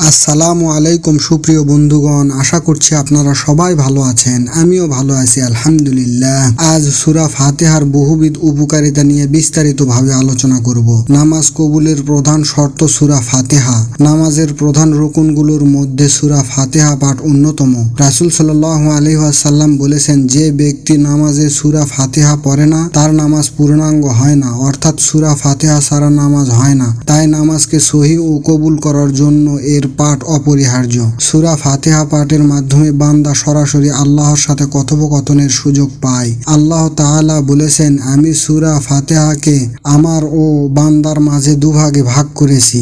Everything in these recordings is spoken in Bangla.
আসসালামু আলাইকুম সুপ্রিয় বন্ধুগণ, আশা করছি আপনারা সবাই ভালো আছেন। আমিও ভালো আছি আলহামদুলিল্লাহ। আজ সূরা ফাতিহার বহুবিধ উপকারিতা নিয়ে বিস্তারিতভাবে আলোচনা করব। নামাজ কবুলের প্রধান শর্ত সূরা ফাতিহা। নামাজের প্রধান রুকুনগুলোর মধ্যে সূরা ফাতিহা পাঠ অন্যতম। রাসূল সাল্লাল্লাহু আলাইহি ওয়াসাল্লাম বলেছেন, যে ব্যক্তি নামাজে সূরা ফাতিহা পড়ে না তার নামাজ পূর্ণাঙ্গ হয় না, অর্থাৎ সূরা ফাতিহা ছাড়া নামাজ হয় না। তাই নামাজকে সহিহ ও কবুল করার জন্য এর পাঠ অপরিহার্য। সূরা ফাতিহা পাঠের মাধ্যমে বান্দা সরাসরি আল্লাহর সাথে কথোপকথনের সুযোগ পায়। আল্লাহ তাআলা বলেছেন, আমি সূরা ফাতিহাকে আমার ও বান্দার মাঝে দুভাগে ভাগ করেছি।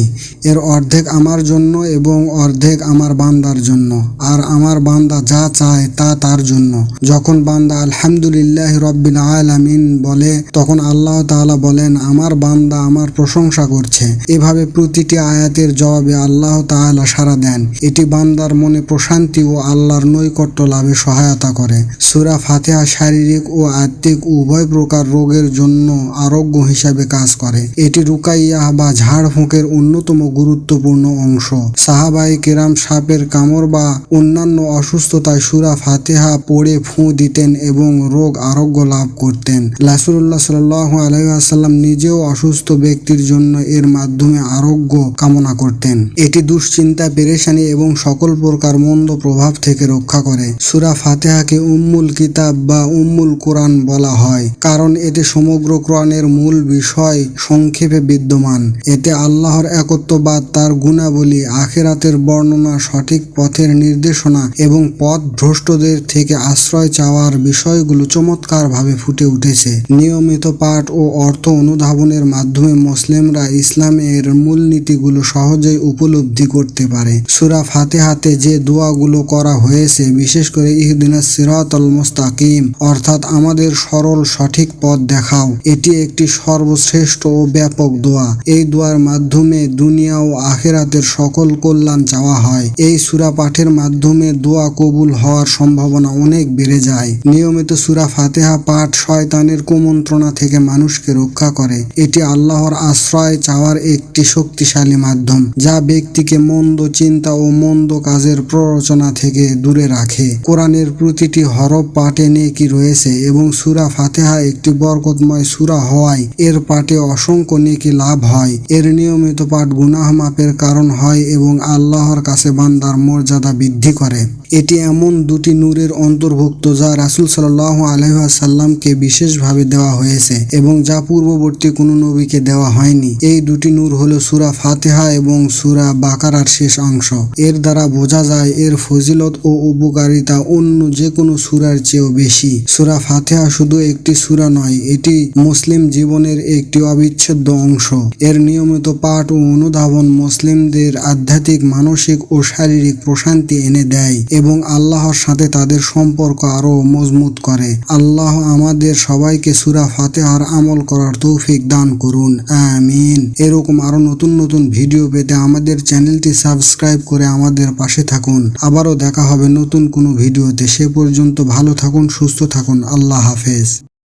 এর অর্ধেক আমার জন্য এবং অর্ধেক আমার বান্দার জন্য, আর আমার বান্দা যা চায় তা তার জন্য। যখন বান্দা আলহামদুলিল্লাহি রাব্বিল আলামিন বলে, তখন আল্লাহ তাআলা বলেন, আমার বান্দা আমার প্রশংসা করছে। এভাবে প্রতিটি আয়াতের জবাবে আল্লাহ তাআলা সাড়া দেন। এটি বান্দার মনে প্রশান্তি ও আল্লাহর নৈকট্য লাভে সহায়তা করে। সূরা ফাতিহা শারীরিক ও আত্মিক উভয় প্রকার রোগের জন্য আরোগ্য হিসাবে কাজ করে। এটি রুকাইয়া বা ঝাড়ফুঁকের অন্যতম গুরুত্বপূর্ণ অংশ। সাহাবায়ে কেরাম সাপের কামড় বা অন্যান্য অসুস্থতায় সূরা ফাতিহা পড়ে ফুঁ দিতেন এবং রোগ আরোগ্য লাভ করতেন। রাসূলুল্লাহ সাল্লাল্লাহু আলাইহি ওয়াসাল্লাম নিজেও অসুস্থ ব্যক্তির জন্য এর মাধ্যমে আরোগ্য কামনা করতেন। এটি দুশ্চিন্তা, পেরেশানি এবং সকল প্রকার মন্দ প্রভাব থেকে রক্ষা করে। সূরা ফাতিহাকে উম্মুল কিতাব বা উম্মুল কোরআন বলা হয়, কারণ এতে সমগ্র কোরআনের মূল বিষয় সংক্ষেপে বিদ্যমান। এতে আল্লাহর একত্ববাদ, তার গুণাবলী, আখিরাতের বর্ণনা, সঠিক পথের নির্দেশনা এবং পথ ভ্রষ্টদের থেকে আশ্রয় চাওয়ার বিষয়গুলো চমৎকারভাবে ফুটে উঠেছে। নিয়মিত পাঠ ও অর্থ অনুধাবনের মাধ্যমে মুসলিমরা ইসলামের মূলনীতিগুলো সহজেই উপলব্ধি করতে পারে। সূরা ফাতিহাতে যে দোয়াগুলো করা হয়েছে, বিশেষ করে ইহদিনাস সিরাতাল মুস্তাকিম, অর্থাৎ আমাদের সরল সঠিক পথ দেখাও, এটি একটি সর্বশ্রেষ্ঠ ও ব্যাপক দোয়া। এই দোয়ার মাধ্যমে দুনিয়া ও আখিরাতের সকল কল্যাণ চাওয়া হয়। এই সূরা পাঠের মাধ্যমে দোয়া কবুল হওয়ার সম্ভাবনা অনেক বেড়ে যায়। নিয়মিত সূরা ফাতিহা পাঠ শয়তানের কুমন্ত্রণা থেকে মানুষকে রক্ষা করে। এটি আল্লাহর আশ্রয় চাওয়ার একটি শক্তিশালী মাধ্যম, যা ব্যক্তিকে মন্দ চিন্তা ও মন্দ কাজের প্ররোচনা থেকে দূরে রাখে। কোরআনের প্রতিটি হরফ পাঠে নেকি রয়েছে এবং সূরা ফাতিহা একটি বরকতময় সূরা হওয়ায় এর পাঠে অসংখ্য নেকি লাভ হয়। এর নিয়মিত পাঠ গুনাহ মাফের কারণ হয় এবং আল্লাহর কাছে বান্দার মর্যাদা বৃদ্ধি করে। এটি এমন দুটি নূরের অন্তর্ভুক্ত যা রাসূল সাল্লাল্লাহু আলাইহি ওয়াসাল্লামকে বিশেষভাবে দেওয়া হয়েছে এবং যা পূর্ববর্তী কোনো নবীকে দেওয়া হয়নি। এই দুটি নূর হলো সূরা ফাতিহা এবং সূরা বাকারার শেষ অংশ। এর দ্বারা বোঝা যায় এর ফজিলত ও উপকারিতা অন্য যে কোনো সূরার চেয়েও বেশি। সূরা ফাতিহা শুধু একটি সূরা নয়, এটি মুসলিম জীবনের একটি অবিচ্ছেদ্য অংশ। এর নিয়মিত পাঠ ও অনুধাবন মুসলিমদের আধ্যাত্মিক, মানসিক ও শারীরিক প্রশান্তি এনে দেয় এবং আল্লাহর সাথে তাদের সম্পর্ক আরো মজবুত করে। আল্লাহ আমাদের সবাইকে সূরা ফাতিহার আমল করার তৌফিক দান করুন, আমিন। এরকম আরো নতুন নতুন ভিডিও পেতে আমাদের চ্যানেলটি সাবস্ক্রাইব করে আমাদের পাশে থাকুন। আবারও দেখা হবে নতুন কোনো ভিডিওতে। সে পর্যন্ত ভালো থাকুন, সুস্থ থাকুন। আল্লাহ হাফেজ।